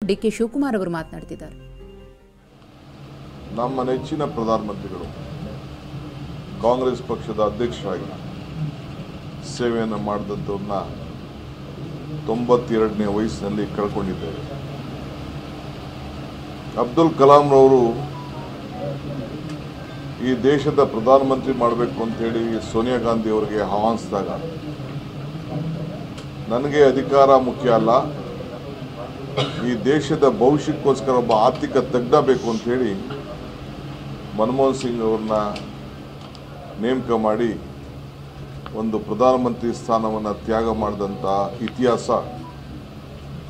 DK Shivakumar ಅವರು ಮಾತನಾಡ್ತಿದ್ದಾರೆ. ನಮ್ಮ ನೆಚ್ಚಿನ ಪ್ರಧಾನಮಂತ್ರಿಗಳು ಕಾಂಗ್ರೆಸ್ ಪಕ್ಷದ ಅಧ್ಯಕ್ಷರಾಗಿ ಸೇವೆಯನ್ನು ಮಾಡಿದಂಥವ್ರನ್ನ 92ನೇ ವಯಸ್ಸಿನಲ್ಲಿ ಕಳ್ಕೊಂಡಿದ್ದೇವೆ. ಅಬ್ದುಲ್ ಕಲಾಂ ರವರು ಈ ದೇಶದ ಪ್ರಧಾನಮಂತ್ರಿ ಮಾಡಬೇಕು ಅಂತೇಳಿ ಸೋನಿಯಾ ಗಾಂಧಿ ಅವರಿಗೆ ಆಹ್ವಾನಿಸಿದಾಗ ನನಗೆ ಅಧಿಕಾರ ಮುಖ್ಯ ಅಲ್ಲ, ಈ ದೇಶದ ಭವಿಷ್ಯಕ್ಕೋಸ್ಕರ ಒಬ್ಬ ಆರ್ಥಿಕ ತಜ್ಞ ಬೇಕು ಅಂತೇಳಿ ಮನಮೋಹನ್ ಸಿಂಗ್ ಅವ್ರನ್ನ ನೇಮಕ ಮಾಡಿ ಒಂದು ಪ್ರಧಾನಮಂತ್ರಿ ಸ್ಥಾನವನ್ನು ತ್ಯಾಗ ಮಾಡಿದಂಥ ಇತಿಹಾಸ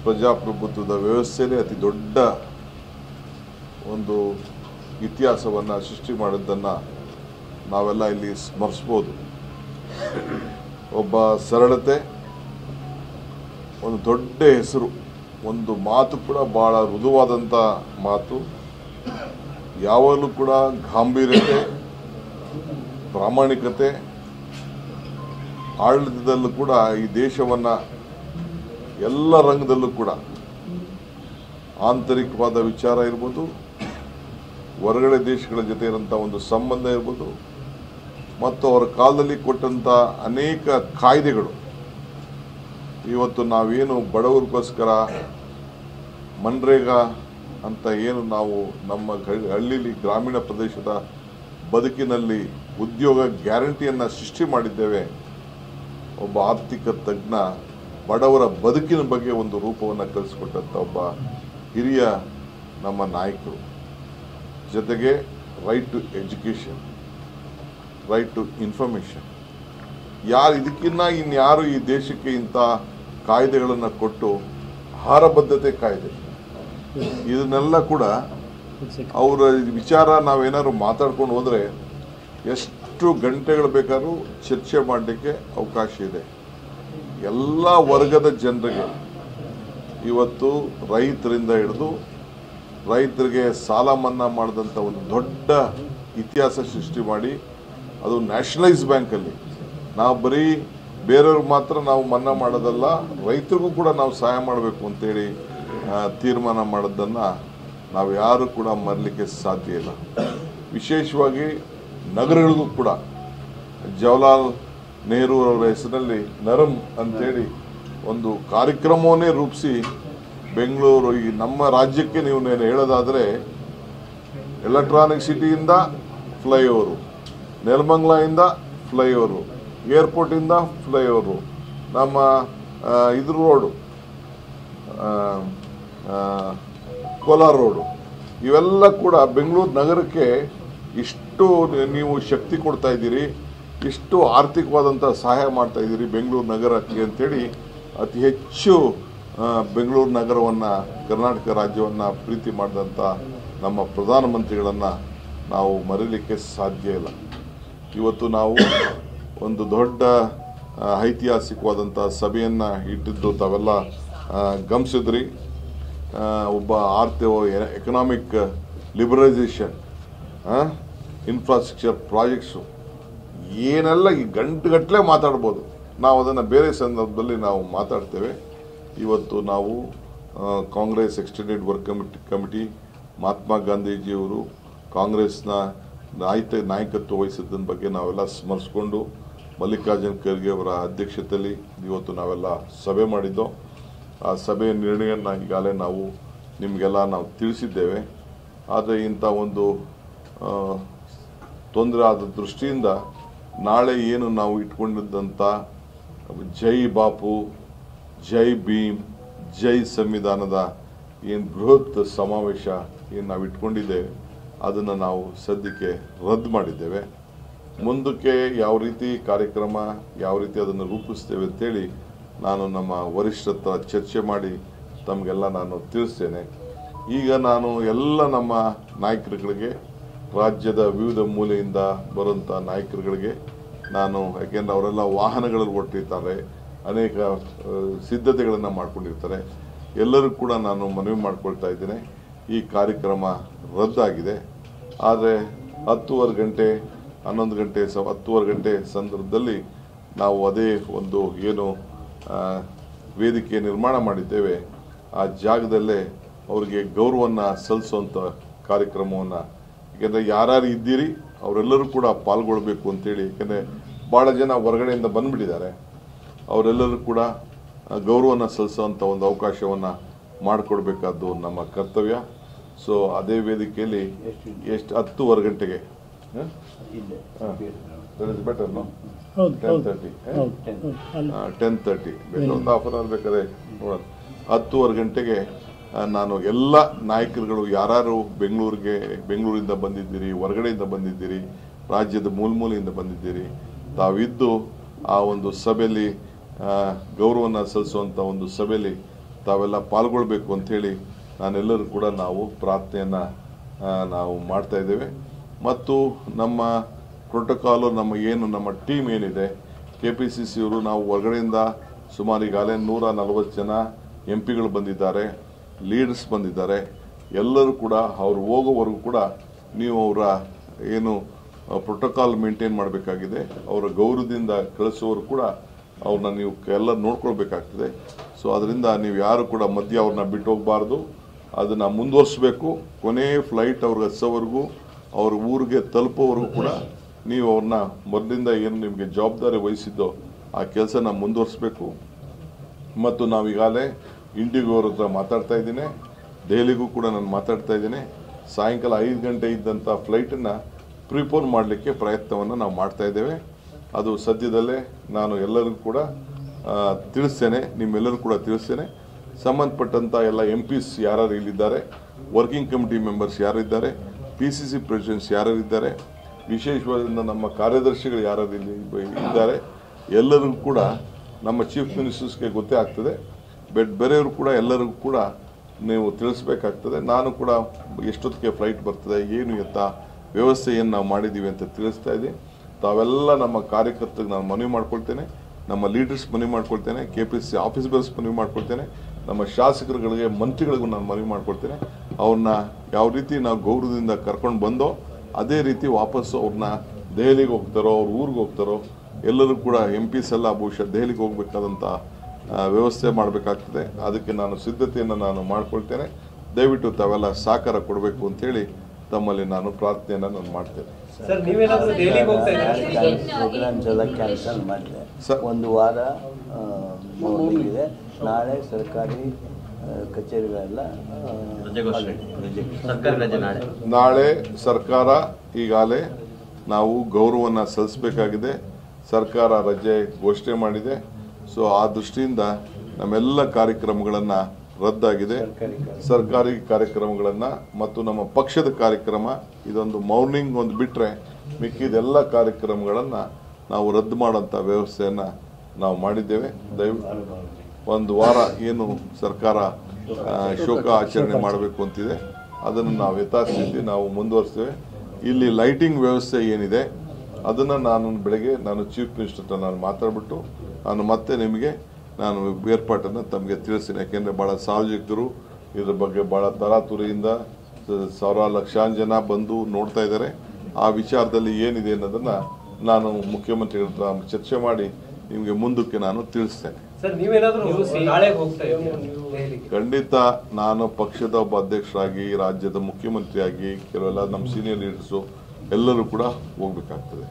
ಪ್ರಜಾಪ್ರಭುತ್ವದ ವ್ಯವಸ್ಥೆಯೇ ಅತಿ ದೊಡ್ಡ ಒಂದು ಇತಿಹಾಸವನ್ನು ಸೃಷ್ಟಿ ಮಾಡಿದ್ದನ್ನು ನಾವೆಲ್ಲ ಇಲ್ಲಿ ಸ್ಮರಿಸ್ಬೋದು. ಒಬ್ಬ ಸರಳತೆ, ಒಂದು ದೊಡ್ಡ ಹೆಸರು, ಒಂದು ಮಾತು ಕೂಡ ಭಾಳ ಮೃದುವಾದಂಥ ಮಾತು, ಯಾವಾಗಲೂ ಕೂಡ ಗಾಂಭೀರ್ಯತೆ, ಪ್ರಾಮಾಣಿಕತೆ, ಆಡಳಿತದಲ್ಲೂ ಕೂಡ ಈ ದೇಶವನ್ನು ಎಲ್ಲ ರಂಗದಲ್ಲೂ ಕೂಡ ಆಂತರಿಕವಾದ ವಿಚಾರ ಇರ್ಬೋದು, ಹೊರಗಡೆ ದೇಶಗಳ ಜೊತೆ ಇರೋಂಥ ಒಂದು ಸಂಬಂಧ ಇರ್ಬೋದು, ಮತ್ತು ಅವರ ಕಾಲದಲ್ಲಿ ಕೊಟ್ಟಂಥ ಅನೇಕ ಕಾಯ್ದೆಗಳು ಇವತ್ತು ನಾವೇನು ಬಡವರಿಗೋಸ್ಕರ ಮನ್ರೇಗಾ ಅಂತ ಏನು ನಾವು ನಮ್ಮ ಹಳ್ಳಿಲಿ ಗ್ರಾಮೀಣ ಪ್ರದೇಶದ ಬದುಕಿನಲ್ಲಿ ಉದ್ಯೋಗ ಗ್ಯಾರಂಟಿಯನ್ನು ಸೃಷ್ಟಿ ಮಾಡಿದ್ದೇವೆ. ಒಬ್ಬ ಆರ್ಥಿಕ ತಜ್ಞ ಬಡವರ ಬದುಕಿನ ಬಗ್ಗೆ ಒಂದು ರೂಪವನ್ನು ಕಲಿಸಿಕೊಟ್ಟಂಥ ಒಬ್ಬ ಹಿರಿಯ ನಮ್ಮ ನಾಯಕರು. ಜೊತೆಗೆ right to education, right to information, ಇದಕ್ಕಿನ್ನ ಇನ್ಯಾರು ಈ ದೇಶಕ್ಕೆ ಇಂಥ ಕಾಯ್ದೆಗಳನ್ನು ಕೊಟ್ಟು, ಆಹಾರ ಬದ್ಧತೆ ಕಾಯ್ದೆ, ಇದನ್ನೆಲ್ಲ ಕೂಡ ಅವರ ವಿಚಾರ ನಾವೇನಾದ್ರು ಮಾತಾಡ್ಕೊಂಡು ಹೋದರೆ ಎಷ್ಟು ಗಂಟೆಗಳು ಬೇಕಾದ್ರೂ ಚರ್ಚೆ ಮಾಡಲಿಕ್ಕೆ ಅವಕಾಶ ಇದೆ. ಎಲ್ಲ ವರ್ಗದ ಜನರಿಗೆ ಇವತ್ತು ರೈತರಿಂದ ಹಿಡಿದು ರೈತರಿಗೆ ಸಾಲ ಮನ್ನಾ ಮಾಡಿದಂಥ ಒಂದು ದೊಡ್ಡ ಇತಿಹಾಸ ಸೃಷ್ಟಿ ಮಾಡಿ, ಅದು ನ್ಯಾಷನಲೈಸ್ ಬ್ಯಾಂಕಲ್ಲಿ ನಾವು ಬರೀ ಬೇರೆಯವ್ರಿಗೆ ಮಾತ್ರ ನಾವು ಮನ್ನಾ ಮಾಡೋದಲ್ಲ, ರೈತರಿಗೂ ಕೂಡ ನಾವು ಸಹಾಯ ಮಾಡಬೇಕು ಅಂತೇಳಿ ತೀರ್ಮಾನ ಮಾಡೋದನ್ನು ನಾವು ಯಾರು ಕೂಡ ಮರಲಿಕ್ಕೆ ಸಾಧ್ಯ ಇಲ್ಲ. ವಿಶೇಷವಾಗಿ ನಗರಗಳಿಗೂ ಕೂಡ ಜವಾಹರ್ಲಾಲ್ ನೆಹರು ಅವರ ಹೆಸರಿನಲ್ಲಿ ನರಮ್ ಅಂತೇಳಿ ಒಂದು ಕಾರ್ಯಕ್ರಮವನ್ನೇ ರೂಪಿಸಿ ಬೆಂಗಳೂರು, ಈ ನಮ್ಮ ರಾಜ್ಯಕ್ಕೆ ನೀವು ಹೇಳೋದಾದರೆ ಎಲೆಕ್ಟ್ರಾನಿಕ್ ಸಿಟಿಯಿಂದ ಫ್ಲೈಓವರು, ನೆಲಮಂಗಲದಿಂದ ಫ್ಲೈಓವರು, ಏರ್ಪೋರ್ಟಿಂದ ಫ್ಲೈಓವರು, ನಮ್ಮ ಇದ್ರ ರೋಡು, ಕೋಲಾರ ರೋಡು, ಇವೆಲ್ಲ ಕೂಡ ಬೆಂಗಳೂರು ನಗರಕ್ಕೆ ಇಷ್ಟು ನೀವು ಶಕ್ತಿ ಕೊಡ್ತಾ ಇದ್ದೀರಿ, ಇಷ್ಟು ಆರ್ಥಿಕವಾದಂಥ ಸಹಾಯ ಮಾಡ್ತಾ ಇದ್ದೀರಿ ಬೆಂಗಳೂರು ನಗರಕ್ಕೆ ಅಂತೇಳಿ ಅತಿ ಹೆಚ್ಚು ಬೆಂಗಳೂರು ನಗರವನ್ನು, ಕರ್ನಾಟಕ ರಾಜ್ಯವನ್ನು ಪ್ರೀತಿ ಮಾಡಿದಂಥ ನಮ್ಮ ಪ್ರಧಾನಮಂತ್ರಿಗಳನ್ನು ನಾವು ಮರೀಲಿಕ್ಕೆ ಸಾಧ್ಯ ಇಲ್ಲ. ಇವತ್ತು ನಾವು ಒಂದು ದೊಡ್ಡ ಐತಿಹಾಸಿಕವಾದಂಥ ಸಭೆಯನ್ನು ಇಟ್ಟಿದ್ದು ತಾವೆಲ್ಲ ಗಮನಿಸಿದ್ರಿ. ಒಬ್ಬ ಎಕನಾಮಿಕ್ ಲಿಬರಲೈಸೇಷನ್, ಇನ್ಫ್ರಾಸ್ಟ್ರಕ್ಚರ್ ಪ್ರಾಜೆಕ್ಟ್ಸು ಏನೆಲ್ಲ ಈ ಗಂಟೆಗಟ್ಟಲೆ ಮಾತಾಡ್ಬೋದು, ನಾವು ಅದನ್ನು ಬೇರೆ ಸಂದರ್ಭದಲ್ಲಿ ನಾವು ಮಾತಾಡ್ತೇವೆ. ಇವತ್ತು ನಾವು Congress extended work committee, Mahatma ಗಾಂಧೀಜಿಯವರು ಕಾಂಗ್ರೆಸ್ನ ನಾಯಕತ್ವ ವಹಿಸಿದ್ದನ ಬಗ್ಗೆ ನಾವೆಲ್ಲ ಸ್ಮರಿಸ್ಕೊಂಡು ಮಲ್ಲಿಕಾರ್ಜುನ್ ಖರ್ಗೆ ಅವರ ಅಧ್ಯಕ್ಷತೆಯಲ್ಲಿ ಇವತ್ತು ನಾವೆಲ್ಲ ಸಭೆ ಮಾಡಿದ್ದೋ. ಆ ಸಭೆಯ ನಿರ್ಣಯವನ್ನು ಈಗಾಗಲೇ ನಾವು ನಿಮಗೆಲ್ಲ ನಾವು ತಿಳಿಸಿದ್ದೇವೆ. ಆದರೆ ಇಂಥ ಒಂದು ತೊಂದರೆ ಆದ ದೃಷ್ಟಿಯಿಂದ ನಾಳೆ ಏನು ನಾವು ಇಟ್ಕೊಂಡಿದ್ದಂಥ ಜೈ ಬಾಪು, ಜೈ ಭೀಮ್, ಜೈ ಸಂವಿಧಾನದ ಏನು ಬೃಹತ್ ಸಮಾವೇಶ ಏನು ನಾವು ಇಟ್ಕೊಂಡಿದ್ದೇವೆ ಅದನ್ನು ನಾವು ಸದ್ಯಕ್ಕೆ ರದ್ದು ಮಾಡಿದ್ದೇವೆ. ಮುಂದಕ್ಕೆ ಯಾವ ರೀತಿ ಕಾರ್ಯಕ್ರಮ, ಯಾವ ರೀತಿ ಅದನ್ನು ರೂಪಿಸ್ತೇವೆ ಅಂತೇಳಿ ನಾನು ನಮ್ಮ ವರಿಷ್ಠರ ಹತ್ರ ಚರ್ಚೆ ಮಾಡಿ ತಮಗೆಲ್ಲ ನಾನು ತಿಳಿಸ್ತೇನೆ. ಈಗ ನಾನು ಎಲ್ಲ ನಮ್ಮ ನಾಯಕರುಗಳಿಗೆ, ರಾಜ್ಯದ ವಿವಿಧ ಮೂಲೆಯಿಂದ ಬರುವಂಥ ನಾಯಕರುಗಳಿಗೆ ನಾನು, ಯಾಕೆಂದರೆ ಅವರೆಲ್ಲ ವಾಹನಗಳಲ್ಲಿ ಹೊರಟಿರ್ತಾರೆ, ಅನೇಕ ಸಿದ್ಧತೆಗಳನ್ನು ಮಾಡ್ಕೊಂಡಿರ್ತಾರೆ, ಎಲ್ಲರೂ ಕೂಡ ನಾನು ಮನವಿ ಮಾಡ್ಕೊಳ್ತಾ ಇದ್ದೇನೆ. ಈ ಕಾರ್ಯಕ್ರಮ ರದ್ದಾಗಿದೆ. ಆದರೆ 10:30 ಗಂಟೆ 11 ಗಂಟೆ 10:30 ಗಂಟೆ ಸಂದರ್ಭದಲ್ಲಿ ನಾವು ಅದೇ ಒಂದು ಏನು ವೇದಿಕೆ ನಿರ್ಮಾಣ ಮಾಡಿದ್ದೇವೆ ಆ ಜಾಗದಲ್ಲೇ ಅವರಿಗೆ ಗೌರವವನ್ನು ಸಲ್ಲಿಸುವಂಥ ಕಾರ್ಯಕ್ರಮವನ್ನು, ಏಕೆಂದರೆ ಯಾರ್ಯಾರು ಇದ್ದೀರಿ ಅವರೆಲ್ಲರೂ ಕೂಡ ಪಾಲ್ಗೊಳ್ಬೇಕು ಅಂತೇಳಿ, ಏಕೆಂದರೆ ಭಾಳ ಜನ ಹೊರಗಡೆಯಿಂದ ಬಂದುಬಿಟ್ಟಿದ್ದಾರೆ, ಅವರೆಲ್ಲರೂ ಕೂಡ ಗೌರವವನ್ನು ಸಲ್ಲಿಸುವಂಥ ಒಂದು ಅವಕಾಶವನ್ನು ಮಾಡಿಕೊಡ್ಬೇಕಾದ್ದು ನಮ್ಮ ಕರ್ತವ್ಯ. ಸೊ ಅದೇ ವೇದಿಕೆಯಲ್ಲಿ 10:15 ಗಂಟೆಗೆ ಬೆಟರ್ 10:30 10:30 ಬೇಕಾದ್ರೆ ಒಂದು ಹಾಫ್ ಅನ್ ಅವರ್ ಬೇಕಾದ್ರೆ ನೋಡೋಣ. 10:15 ಗಂಟೆಗೆ ನಾನು ಎಲ್ಲ ನಾಯಕರುಗಳು ಯಾರು ಬೆಂಗಳೂರಿಂದ ಬಂದಿದ್ದೀರಿ, ಹೊರಗಡೆಯಿಂದ ಬಂದಿದ್ದೀರಿ, ರಾಜ್ಯದ ಮೂಲೆಯಿಂದ ಬಂದಿದ್ದೀರಿ, ತಾವಿದ್ದು ಆ ಒಂದು ಸಭೆಯಲ್ಲಿ ಗೌರವವನ್ನು ಸಲ್ಲಿಸುವಂಥ ಒಂದು ಸಭೆಯಲ್ಲಿ ತಾವೆಲ್ಲ ಪಾಲ್ಗೊಳ್ಬೇಕು ಅಂಥೇಳಿ ನಾನೆಲ್ಲರೂ ಕೂಡ ನಾವು ಪ್ರಾರ್ಥನೆಯನ್ನು ನಾವು ಮಾಡ್ತಾ ಇದ್ದೇವೆ. ಮತ್ತು ನಮ್ಮ ಪ್ರೋಟೋಕಾಲು, ನಮ್ಮ ಟೀಮ್ ಏನಿದೆ KPCC ಅವರು, ನಾವು ಹೊರಗಡೆಯಿಂದ ಸುಮಾರು ಈಗಾಗಲೇ 140 ಜನ MP ಗಳು ಬಂದಿದ್ದಾರೆ, ಲೀಡರ್ಸ್ ಬಂದಿದ್ದಾರೆ. ಎಲ್ಲರೂ ಕೂಡ ಅವ್ರು ಹೋಗೋವರೆಗೂ ಕೂಡ ನೀವು ಅವರ ಏನು ಪ್ರೋಟೋಕಾಲ್ ಮೇಂಟೈನ್ ಮಾಡಬೇಕಾಗಿದೆ. ಅವರ ಗೌರವದಿಂದ ಕಳಿಸೋರು ಕೂಡ ಅವ್ರನ್ನ ನೀವು ಎಲ್ಲ ನೋಡ್ಕೊಳ್ಬೇಕಾಗ್ತದೆ. ಸೊ ಅದರಿಂದ ನೀವು ಯಾರು ಕೂಡ ಮಧ್ಯ ಅವ್ರನ್ನ ಬಿಟ್ಟು ಹೋಗಬಾರ್ದು, ಅದನ್ನು ಮುಂದುವರಿಸಬೇಕು. ಕೊನೆ ಫ್ಲೈಟ್ ಅವ್ರಿಗೆ ಹಚ್ಚೋವರೆಗೂ, ಅವ್ರ ಊರಿಗೆ ತಲುಪೋವರೆಗೂ ಕೂಡ ನೀವು ಅವ್ರನ್ನ ಮೊದಲಿಂದ ಏನು ನಿಮಗೆ ಜವಾಬ್ದಾರಿ ವಹಿಸಿದ್ದೋ ಆ ಕೆಲಸನ ಮುಂದುವರಿಸಬೇಕು. ಮತ್ತು ನಾವೀಗಾಗಲೇ ಇಂಡಿಗೋ ಅವ್ರ ಹತ್ರ ಮಾತಾಡ್ತಾ ಇದ್ದೀನಿ, ದೆಹಲಿಗೂ ಕೂಡ ನಾನು ಮಾತಾಡ್ತಾ ಇದ್ದೀನಿ. ಸಾಯಂಕಾಲ 5 ಗಂಟೆ ಇದ್ದಂಥ ಫ್ಲೈಟನ್ನು ಪ್ರಿಪೋನ್ ಮಾಡಲಿಕ್ಕೆ ಪ್ರಯತ್ನವನ್ನು ನಾವು ಮಾಡ್ತಾ ಇದ್ದೇವೆ. ಅದು ಸದ್ಯದಲ್ಲೇ ನಾನು ಎಲ್ಲರಿಗೂ ಕೂಡ ತಿಳಿಸ್ತೇನೆ, ನಿಮ್ಮೆಲ್ಲರೂ ಕೂಡ ತಿಳಿಸ್ತೇನೆ. ಸಂಬಂಧಪಟ್ಟಂಥ ಎಲ್ಲ MPs ಯಾರು ಇಲ್ಲಿದ್ದಾರೆ, ವರ್ಕಿಂಗ್ ಕಮಿಟಿ ಮೆಂಬರ್ಸ್ ಯಾರಿದ್ದಾರೆ, PCC ಪ್ರೆಸಿಡೆಂಟ್ಸ್ ಯಾರಿದ್ದಾರೆ, ವಿಶೇಷವಾದ ನಮ್ಮ ಕಾರ್ಯದರ್ಶಿಗಳು ಯಾರು ಇಲ್ಲಿ ಇದ್ದಾರೆ, ಎಲ್ಲರಿಗೂ ಕೂಡ ನಮ್ಮ ಚೀಫ್ ಮಿನಿಸ್ಟರ್ಸ್ಗೆ ಗೊತ್ತೇ ಆಗ್ತದೆ. ಬೇರೆಯವರು ಕೂಡ ಎಲ್ಲರಿಗೂ ಕೂಡ ನೀವು ತಿಳಿಸ್ಬೇಕಾಗ್ತದೆ. ನಾನು ಕೂಡ ಎಷ್ಟೊತ್ತಿಗೆ ಫ್ಲೈಟ್ ಬರ್ತದೆ, ಏನು ಎತ್ತ ವ್ಯವಸ್ಥೆ ಏನು ನಾವು ಮಾಡಿದ್ದೀವಿ ಅಂತ ತಿಳಿಸ್ತಾ ಇದ್ದೀನಿ. ತಾವೆಲ್ಲ ನಮ್ಮ ಕಾರ್ಯಕರ್ತರಿಗೆ ನಾನು ಮನವಿ ಮಾಡ್ಕೊಳ್ತೇನೆ, ನಮ್ಮ ಲೀಡರ್ಸ್ ಮನವಿ ಮಾಡ್ಕೊಳ್ತೇನೆ, KPCC ಆಫೀಸರ್ಸ್ ಮನವಿ ಮಾಡ್ಕೊಳ್ತೇನೆ, ನಮ್ಮ ಶಾಸಕರುಗಳಿಗೆ, ಮಂತ್ರಿಗಳಿಗೂ ನಾನು ಮನವಿ ಮಾಡ್ಕೊಳ್ತೇನೆ. ಅವ್ರನ್ನ ಯಾವ ರೀತಿ ನಾವು ಗೌರವದಿಂದ ಕರ್ಕೊಂಡು ಬಂದೋ ಅದೇ ರೀತಿ ವಾಪಸ್ಸು ಅವ್ರನ್ನ ದೆಹಲಿಗೆ ಹೋಗ್ತಾರೋ, ಅವ್ರ ಊರಿಗೆ ಹೋಗ್ತಾರೋ, ಎಲ್ಲರೂ ಕೂಡ MPs ಎಲ್ಲ ಬಹುಶಃ ದೆಹಲಿಗೆ ಹೋಗಬೇಕಾದಂಥ ವ್ಯವಸ್ಥೆ ಮಾಡಬೇಕಾಗ್ತದೆ. ಅದಕ್ಕೆ ನಾನು ಸಿದ್ಧತೆಯನ್ನು ನಾನು ಮಾಡ್ಕೊಳ್ತೇನೆ. ದಯವಿಟ್ಟು ತಾವೆಲ್ಲ ಸಹಕಾರ ಕೊಡಬೇಕು ಅಂತೇಳಿ ತಮ್ಮಲ್ಲಿ ನಾನು ಪ್ರಾರ್ಥನೆಯನ್ನು ನಾನು ಮಾಡ್ತೇನೆ. ಪ್ರೋಗ್ರಾಮ್ಸ್ ಎಲ್ಲ ಕ್ಯಾನ್ಸಲ್ ಮಾಡಿದೆ. ಒಂದು ವಾರ ಇದೆ. ನಾಳೆ ಸರ್ಕಾರಿ ಕಚೇರಿಗಳೆಲ್ಲ ನಾಳೆ ಸರ್ಕಾರ ಈಗಾಗಲೇ ನಾವು ಗೌರವವನ್ನು ಸಲ್ಲಿಸಬೇಕಾಗಿದೆ. ಸರ್ಕಾರ ರಜೆ ಘೋಷಣೆ ಮಾಡಿದೆ. ಸೊ ಆ ದೃಷ್ಟಿಯಿಂದ ನಮ್ಮೆಲ್ಲ ಕಾರ್ಯಕ್ರಮಗಳನ್ನು ರದ್ದಾಗಿದೆ. ಸರ್ಕಾರಿ ಕಾರ್ಯಕ್ರಮಗಳನ್ನು ಮತ್ತು ನಮ್ಮ ಪಕ್ಷದ ಕಾರ್ಯಕ್ರಮ ಇದೊಂದು ಮಾರ್ನಿಂಗ್ ಒಂದು ಬಿಟ್ಟರೆ ಮಿಕ್ಕಿದೆಲ್ಲ ಕಾರ್ಯಕ್ರಮಗಳನ್ನು ನಾವು ರದ್ದು ಮಾಡೋಂಥ ವ್ಯವಸ್ಥೆಯನ್ನು ನಾವು ಮಾಡಿದ್ದೇವೆ. ಒಂದು ವಾರ ಏನು ಸರ್ಕಾರ ಶೋಕ ಆಚರಣೆ ಮಾಡಬೇಕು ಅಂತಿದೆ ಅದನ್ನು ನಾವು ಯಥಾಸ್ಥಿತಿ ನಾವು ಮುಂದುವರಿಸ್ತೇವೆ. ಇಲ್ಲಿ ಲೈಟಿಂಗ್ ವ್ಯವಸ್ಥೆ ಏನಿದೆ ಅದನ್ನು ಬೆಳಗ್ಗೆ ನಾನು ಚೀಫ್ ಮಿನಿಸ್ಟರ್ ನಾನು ಮಾತಾಡ್ಬಿಟ್ಟು ನಾನು ಮತ್ತೆ ನಿಮಗೆ ನಾನು ಏರ್ಪಾಟನ್ನು ತಮಗೆ ತಿಳಿಸ್ತೀನಿ. ಯಾಕೆಂದರೆ ಭಾಳ ಸಾರ್ವಜನಿಕರು ಇದ್ರ ಬಗ್ಗೆ ಭಾಳ ತರಾತುರಿಯಿಂದ ಲಕ್ಷಾಂತರ ಜನ ಬಂದು ನೋಡ್ತಾ ಇದ್ದಾರೆ. ಆ ವಿಚಾರದಲ್ಲಿ ಏನಿದೆ ಅನ್ನೋದನ್ನು ನಾನು ಮುಖ್ಯಮಂತ್ರಿಗಳ ಹತ್ರ ಚರ್ಚೆ ಮಾಡಿ ನಿಮಗೆ ಮುಂದಕ್ಕೆ ನಾನು ತಿಳಿಸ್ತೇನೆ. ಖಂಡಿತ ನಾನು ಪಕ್ಷದ ಒಬ್ಬ ಅಧ್ಯಕ್ಷರಾಗಿ, ರಾಜ್ಯದ ಮುಖ್ಯಮಂತ್ರಿಯಾಗಿ, ಕೆಲವೆಲ್ಲ ನಮ್ಮ ಸೀನಿಯರ್ ಲೀಡರ್ಸು ಎಲ್ಲರೂ ಕೂಡ ಹೋಗ್ಬೇಕಾಗ್ತದೆ.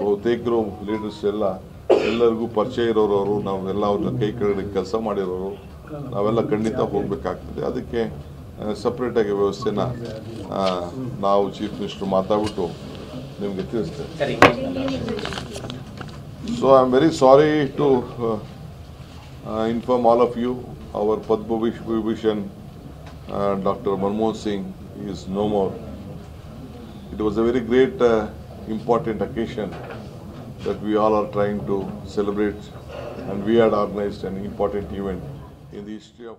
ಬಹುತೇಕರು ಲೀಡರ್ಸ್ ಎಲ್ಲರಿಗೂ ಪರಿಚಯ ಇರೋರವರು, ನಾವೆಲ್ಲ ಅವ್ರನ್ನ ಕೈ ಕೆಳಗಡೆ ಕೆಲಸ ಮಾಡಿರೋರು, ನಾವೆಲ್ಲ ಖಂಡಿತ ಹೋಗ್ಬೇಕಾಗ್ತದೆ. ಅದಕ್ಕೆ ಸಪ್ರೇಟಾಗಿ ವ್ಯವಸ್ಥೆನ ನಾವು ಚೀಫ್ ಮಿನಿಸ್ಟರ್ ಮಾತಾಡ್ಬಿಟ್ಟು ನಿಮಗೆ ತಿಳಿಸ್ತೇವೆ. So I am very sorry to inform all of you, our Padma Vibhushan Dr. Manmohan Singh is no more. It was a very great important occasion that we all are trying to celebrate, and we had organized an important event in the history of